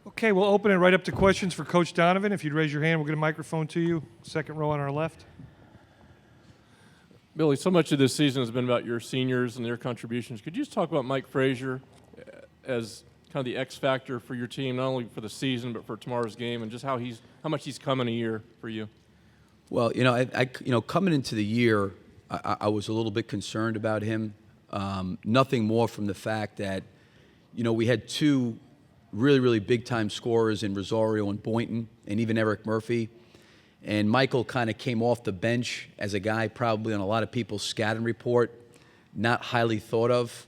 Okay, we'll open it right up to questions for Coach Donovan. If you'd raise your hand, we'll get a microphone to you. Second row on our left. Billy, so much of this season has been about your seniors and their contributions. Could you just talk about Mike Frazier as kind of the X factor for your team, not only for the season but for tomorrow's game, and just how much he's come in a year for you? Well, I coming into the year, I was a little bit concerned about him. Nothing more from the fact that, we had two really, really big-time scorers in Rosario and Boynton, and even Eric Murphy. And Michael kind of came off the bench as a guy probably on a lot of people's scouting report, not highly thought of.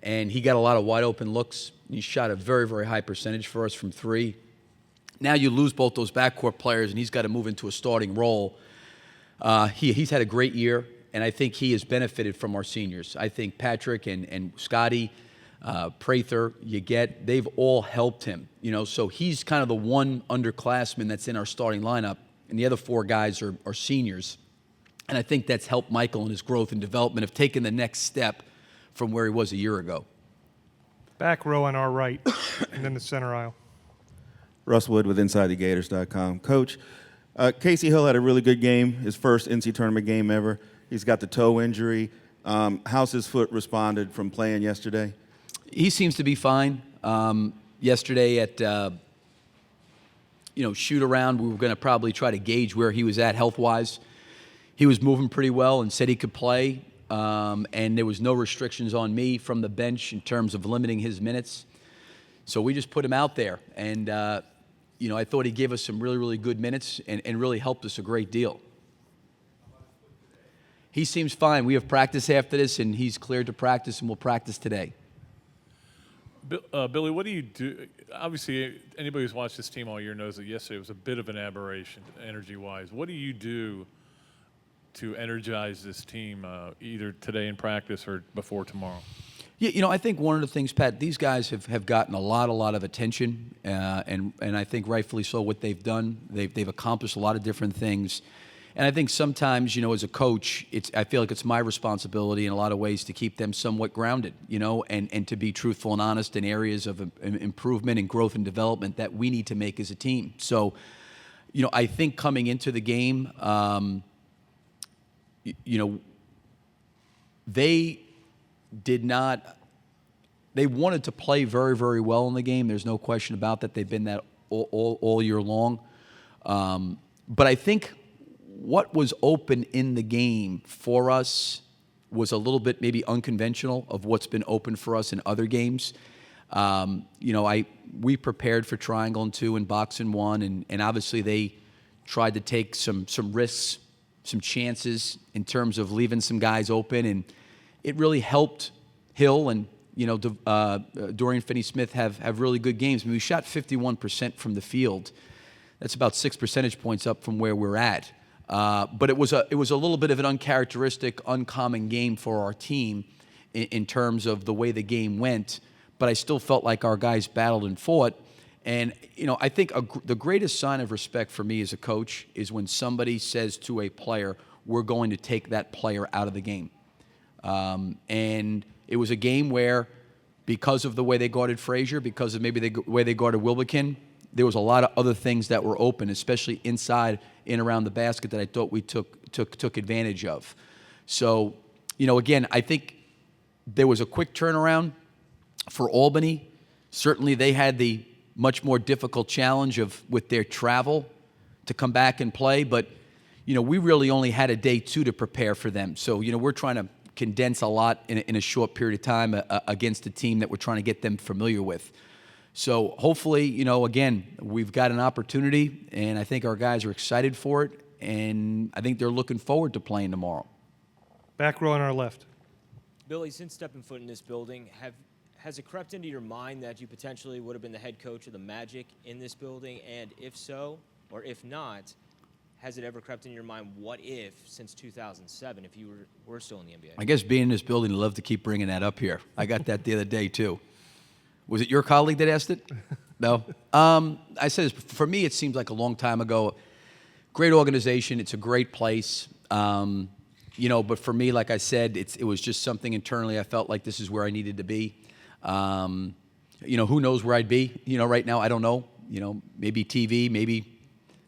And he got a lot of wide-open looks. He shot a very, very high percentage for us from three. Now you lose both those backcourt players, and he's got to move into a starting role. He's had a great year, and I think he has benefited from our seniors. I think Patrick and Scotty, Prather, they've all helped him. So he's kind of the one underclassman that's in our starting lineup, and the other four guys are seniors. And I think that's helped Michael in his growth and development of taking the next step from where he was a year ago. Back row on our right, and then the center aisle. Russ Wood with InsideTheGators.com. Coach, Casey Hill had a really good game, his first NC tournament game ever. He's got the toe injury. How's his foot responded from playing yesterday? He seems to be fine. Yesterday at shoot around, we were going to probably try to gauge where he was at health-wise. He was moving pretty well and said he could play, and there was no restrictions on me from the bench in terms of limiting his minutes. So we just put him out there, and I thought he gave us some really, really good minutes and really helped us a great deal. He seems fine. We have practice after this, and he's cleared to practice, and we'll practice today. Billy, what do you do? Obviously, anybody who's watched this team all year knows that yesterday was a bit of an aberration, energy-wise. What do you do to energize this team, either today in practice or before tomorrow? Yeah, I think one of the things, Pat, these guys have gotten a lot of attention, and I think rightfully so what they've done. They've accomplished a lot of different things. And I think sometimes, as a coach, I feel like it's my responsibility in a lot of ways to keep them somewhat grounded, and to be truthful and honest in areas of improvement and growth and development that we need to make as a team. So, I think coming into the game, they wanted to play very, very well in the game. There's no question about that. They've been that all year long. But I think what was open in the game for us was a little bit maybe unconventional of what's been open for us in other games. We prepared for triangle and two and box and one, and obviously they tried to take some risks, some chances in terms of leaving some guys open, and it really helped Hill and Dorian Finney-Smith have really good games. I mean, we shot 51% from the field. That's about 6 percentage points up from where we're at. But it was a little bit of an uncharacteristic, uncommon game for our team in terms of the way the game went. But I still felt like our guys battled and fought. And, I think the greatest sign of respect for me as a coach is when somebody says to a player, we're going to take that player out of the game. And it was a game where, because of the way they guarded Frazier, because of maybe the way they guarded Wilbekin, there was a lot of other things that were open, especially inside and around the basket, that I thought we took advantage of. So, again, I think there was a quick turnaround for Albany. Certainly they had the much more difficult challenge with their travel to come back and play, but we really only had a day two to prepare for them. So we're trying to condense a lot in a short period of time against a team that we're trying to get them familiar with. So hopefully, again, we've got an opportunity, and I think our guys are excited for it, and I think they're looking forward to playing tomorrow. Back row on our left. Billy, since stepping foot in this building, has it crept into your mind that you potentially would have been the head coach of the Magic in this building? And if so, or if not, has it ever crept in your mind, what if, since 2007, if you were still in the NBA? I guess being in this building, I'd love to keep bringing that up here. I got that the other day, too. Was it your colleague that asked it? No? I said, for me, it seems like a long time ago. Great organization. It's a great place. But for me, like I said, it was just something internally. I felt like this is where I needed to be. Who knows where I'd be? Right now, I don't know. maybe TV, maybe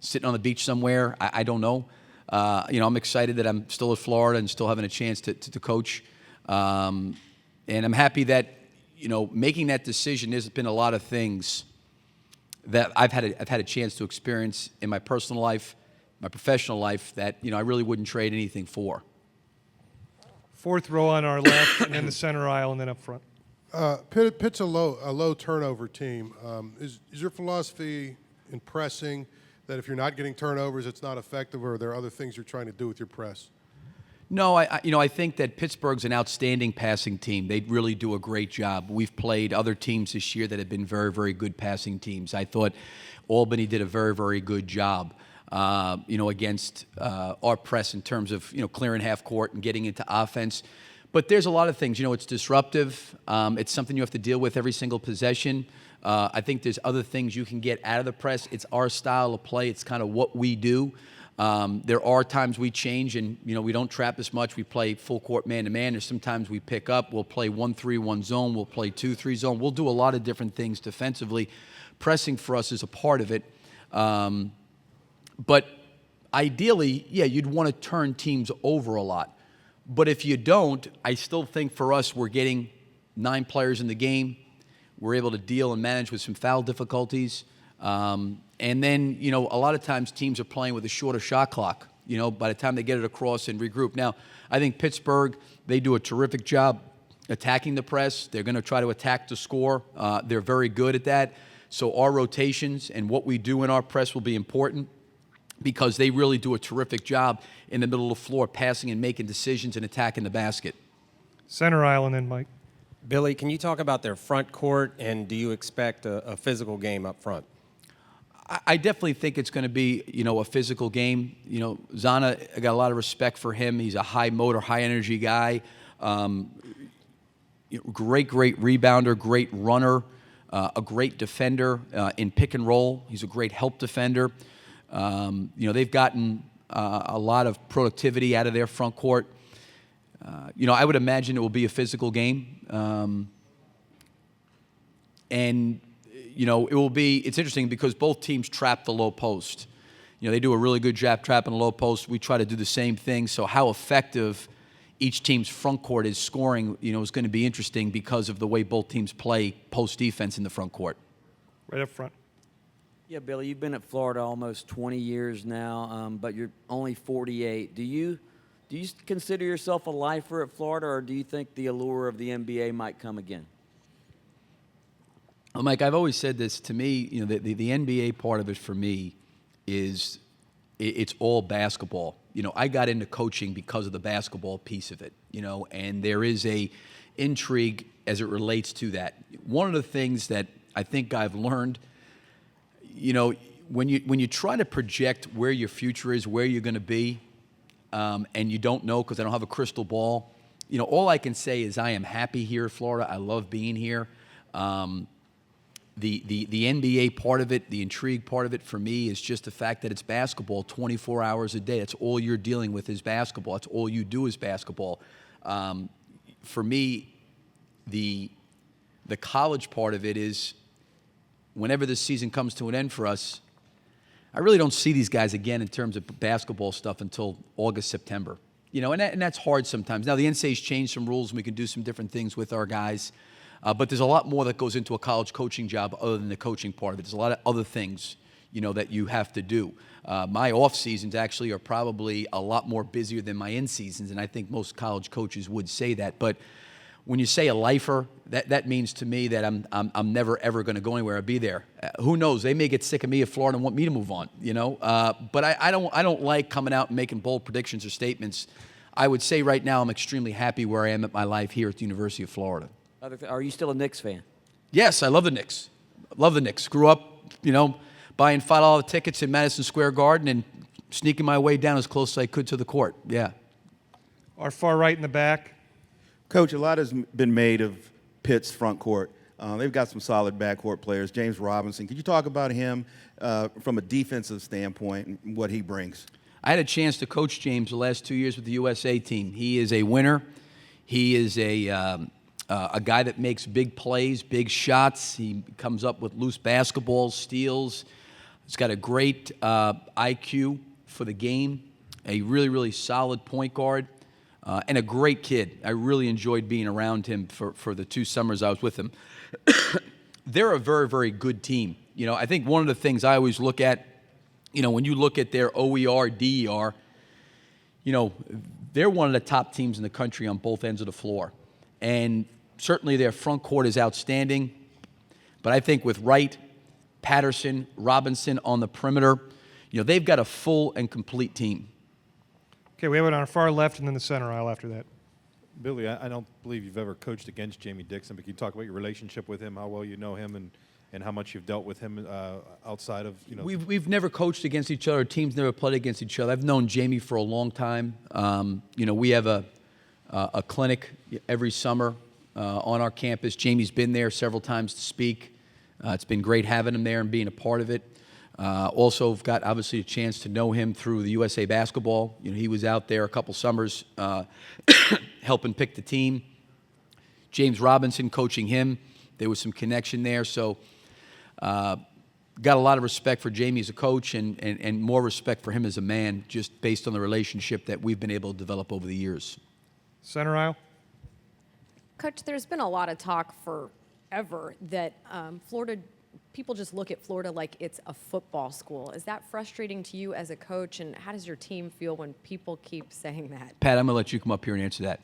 sitting on the beach somewhere. I don't know. I'm excited that I'm still at Florida and still having a chance to coach. And I'm happy that, making that decision, there's been a lot of things that I've had a chance to experience in my personal life, my professional life, that, I really wouldn't trade anything for. Fourth row on our left, and then the center aisle, and then up front. Pitt's a low turnover team. Is your philosophy in pressing that if you're not getting turnovers, it's not effective, or are there other things you're trying to do with your press? No, I think that Pittsburgh's an outstanding passing team. They really do a great job. We've played other teams this year that have been very, very good passing teams. I thought Albany did a very, very good job, against our press in terms of, clearing half court and getting into offense. But there's a lot of things. It's disruptive. It's something you have to deal with every single possession. I think there's other things you can get out of the press. It's our style of play. It's kind of what we do. There are times we change and, we don't trap as much. We play full court man-to-man. There's sometimes we pick up. We'll play 1-3-1 zone. We'll play 2-3 zone. We'll do a lot of different things defensively. Pressing for us is a part of it. But ideally, you'd want to turn teams over a lot. But if you don't, I still think for us, we're getting 9 players in the game. We're able to deal and manage with some foul difficulties. And then, a lot of times teams are playing with a shorter shot clock, by the time they get it across and regroup. Now, I think Pittsburgh, they do a terrific job attacking the press. They're going to try to attack the score. They're very good at that. So our rotations and what we do in our press will be important, because they really do a terrific job in the middle of the floor, passing and making decisions and attacking the basket. Center aisle, and then Mike. Billy, can you talk about their front court, and do you expect a physical game up front? I definitely think it's going to be, a physical game. Zana, I got a lot of respect for him. He's a high motor, high energy guy. Great rebounder, great runner, a great defender in pick and roll. He's a great help defender. They've gotten a lot of productivity out of their front court. I would imagine it will be a physical game. And it will be, it's interesting because both teams trap the low post. They do a really good job trapping the low post. We try to do the same thing. So how effective each team's front court is scoring, is going to be interesting because of the way both teams play post defense in the front court. Right up front. Yeah, Billy, you've been at Florida almost 20 years now, but you're only 48. Do you consider yourself a lifer at Florida, or do you think the allure of the NBA might come again? Well, Mike, I've always said this. To me, the NBA part of it for me is it's all basketball. I got into coaching because of the basketball piece of it, and there is a intrigue as it relates to that. One of the things that I think I've learned, when you try to project where your future is, where you're going to be, and you don't know because I don't have a crystal ball, all I can say is I am happy here in Florida. I love being here. The NBA part of it, the intrigue part of it for me is just the fact that it's basketball 24 hours a day. That's all you're dealing with is basketball. That's all you do is basketball. For me, the college part of it is whenever this season comes to an end for us, I really don't see these guys again in terms of basketball stuff until August, September. And that's hard sometimes. Now, the NCAA's changed some rules, and we can do some different things with our guys. But there's a lot more that goes into a college coaching job other than the coaching part of it. There's a lot of other things, that you have to do. My off seasons actually are probably a lot more busier than my in seasons, and I think most college coaches would say that. But when you say a lifer, that means to me that I'm never ever going to go anywhere. I'll be there. Who knows? They may get sick of me at Florida and want me to move on. But I don't like coming out and making bold predictions or statements. I would say right now I'm extremely happy where I am at my life here at the University of Florida. Are you still a Knicks fan? Yes, I love the Knicks. Love the Knicks. Grew up, buying $5 tickets in Madison Square Garden and sneaking my way down as close as I could to the court. Yeah. Our far right in the back. Coach, a lot has been made of Pitt's front court. They've got some solid backcourt players. James Robinson, could you talk about him from a defensive standpoint and what he brings? I had a chance to coach James the last 2 years with the USA team. He is a winner. He is a a guy that makes big plays, big shots. He comes up with loose basketballs, steals. He's got a great IQ for the game, a really, really solid point guard, and a great kid. I really enjoyed being around him for the 2 summers I was with him. They're a very, very good team. You know, I think one of the things I always look at, you know, when you look at their OER, DER, you know, they're one of the top teams in the country on both ends of the floor. And certainly their front court is outstanding. But I think with Wright, Patterson, Robinson on the perimeter, you know, they've got a full and complete team. Okay, we have it on our far left and then the center aisle after that. Billy, I don't believe you've ever coached against Jamie Dixon, but can you talk about your relationship with him, how well you know him, and how much you've dealt with him outside of, you know? We've never coached against each other. Teams never played against each other. I've known Jamie for a long time. You know, we have a clinic every summer on our campus. Jamie's been there several times to speak. It's been great having him there and being a part of it. Also, I've got obviously a chance to know him through the USA Basketball. You know, he was out there a couple summers helping pick the team. James Robinson coaching him. There was some connection there. So got a lot of respect for Jamie as a coach and more respect for him as a man, just based on the relationship that we've been able to develop over the years. Center aisle. Coach, there's been a lot of talk forever that Florida, people just look at Florida like it's a football school. Is that frustrating to you as a coach, and how does your team feel when people keep saying that? Pat, I'm going to let you come up here and answer that.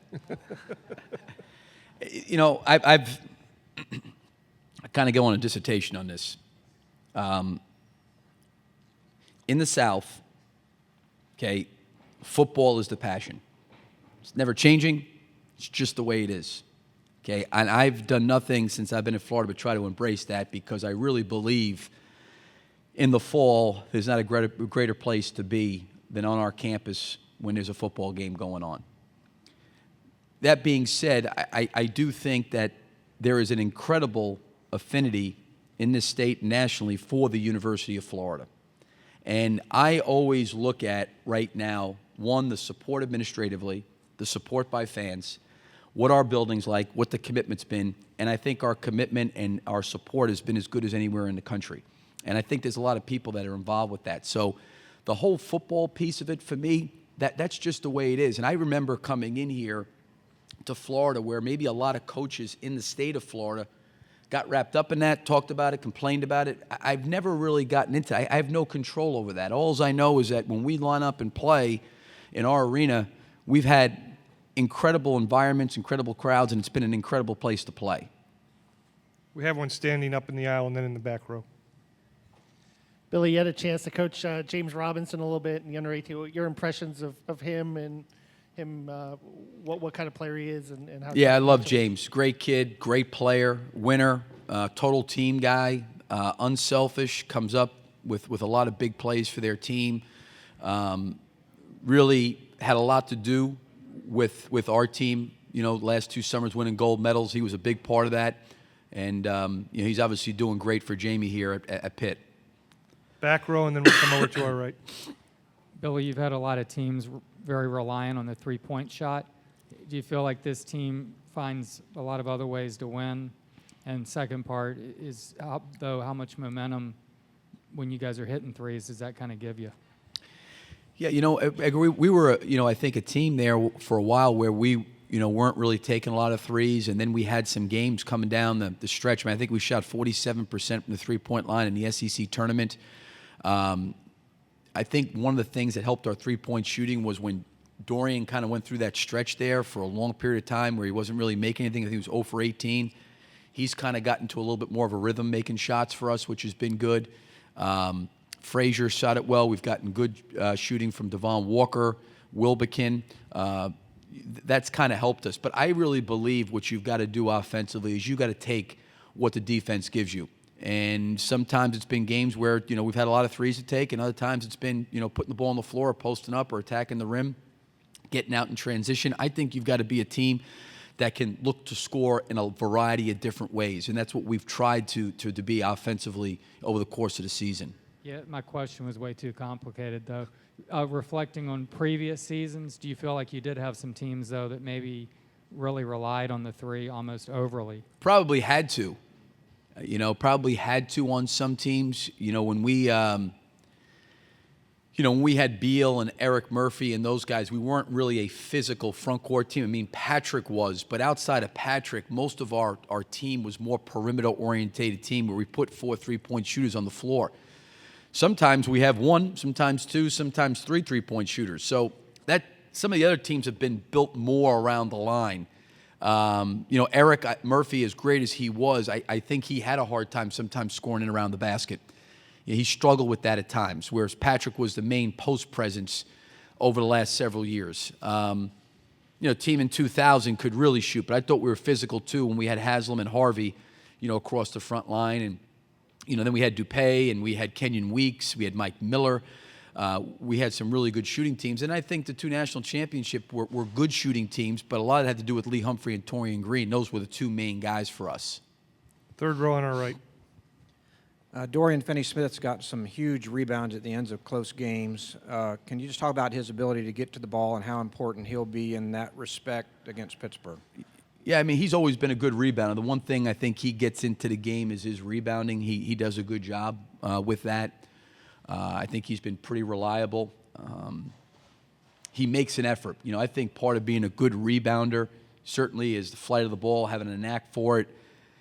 You know, I kind of go on a dissertation on this. In the South, okay, football is the passion. It's never changing. It's just the way it is. Okay, and I've done nothing since I've been in Florida but try to embrace that, because I really believe in the fall there's not a greater place to be than on our campus when there's a football game going on. That being said, I do think that there is an incredible affinity in this state and nationally for the University of Florida. And I always look at right now, one, the support administratively, the support by fans, what our building's like, what the commitment's been, and I think our commitment and our support has been as good as anywhere in the country. And I think there's a lot of people that are involved with that. So the whole football piece of it, for me, that's just the way it is. And I remember coming in here to Florida where maybe a lot of coaches in the state of Florida got wrapped up in that, talked about it, complained about it. I've never really gotten into it. I have no control over that. All I know is that when we line up and play in our arena, we've had incredible environments, incredible crowds, and it's been an incredible place to play. We have one standing up in the aisle and then in the back row. Billy, you had a chance to coach James Robinson a little bit in the under 18. Your impressions of him and him, what kind of player he is, and how. Yeah, I love James. Great kid, great player, winner, total team guy, unselfish, comes up with a lot of big plays for their team. Really had a lot to do with our team, you know, last 2 summers winning gold medals. He was a big part of that. And, you know, he's obviously doing great for Jamie here at Pitt. Back row, and then we'll come over to our right. Billy, you've had a lot of teams very reliant on the three-point shot. Do you feel like this team finds a lot of other ways to win? And second part is, how much momentum when you guys are hitting threes does that kind of give you? Yeah, you know, we were, you know, I think a team there for a while where we, you know, weren't really taking a lot of threes, and then we had some games coming down the stretch. I mean, I think we shot 47% from the three-point line in the SEC tournament. I think one of the things that helped our three-point shooting was when Dorian kind of went through that stretch there for a long period of time where he wasn't really making anything. I think he was 0 for 18. He's kind of gotten to a little bit more of a rhythm making shots for us, which has been good. Frazier shot it well. We've gotten good shooting from Devon Walker, Wilbekin. That's kind of helped us. But I really believe what you've got to do offensively is you've got to take what the defense gives you. And sometimes it's been games where, you know, we've had a lot of threes to take, and other times it's been, you know, putting the ball on the floor, posting up, or attacking the rim, getting out in transition. I think you've got to be a team that can look to score in a variety of different ways, and that's what we've tried to be offensively over the course of the season. Yeah, my question was way too complicated, though. Reflecting on previous seasons, do you feel like you did have some teams, though, that maybe really relied on the three almost overly. Probably had to. Probably had to on some teams. When we had Beal and Eric Murphy and those guys, we weren't really a physical front court team. I mean, Patrick was, but outside of Patrick, most of our team was more perimeter-orientated team where we put 4 3-point shooters on the floor. Sometimes we have 1, sometimes 2, sometimes 3 3-point shooters. So that some of the other teams have been built more around the line. Eric Murphy, as great as he was, I think he had a hard time sometimes scoring in around the basket. He struggled with that at times, whereas Patrick was the main post presence over the last several years. Team in 2000 could really shoot, but I thought we were physical too when we had Haslam and Harvey, across the front line. And, then we had Dupay and we had Kenyon Weeks, we had Mike Miller. We had some really good shooting teams. And I think the 2 national championships were good shooting teams, but a lot of it had to do with Lee Humphrey and Torian Green. Those were the 2 main guys for us. Third row on our right. Dorian Finney-Smith's got some huge rebounds at the ends of close games. Can you just talk about his ability to get to the ball and how important he'll be in that respect against Pittsburgh? Yeah, I mean, he's always been a good rebounder. The one thing I think he gets into the game is his rebounding. He does a good job with that. I think he's been pretty reliable. He makes an effort. I think part of being a good rebounder certainly is the flight of the ball, having a knack for it.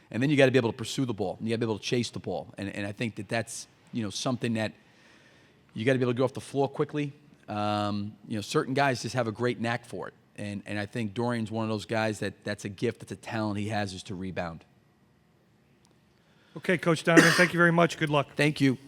And then you got to be able to pursue the ball. And you got to be able to chase the ball. And I think that's something that you got to be able to get off the floor quickly. Certain guys just have a great knack for it. And I think Dorian's one of those guys that's a gift, that's a talent he has, is to rebound. Okay, Coach Donovan, thank you very much. Good luck. Thank you.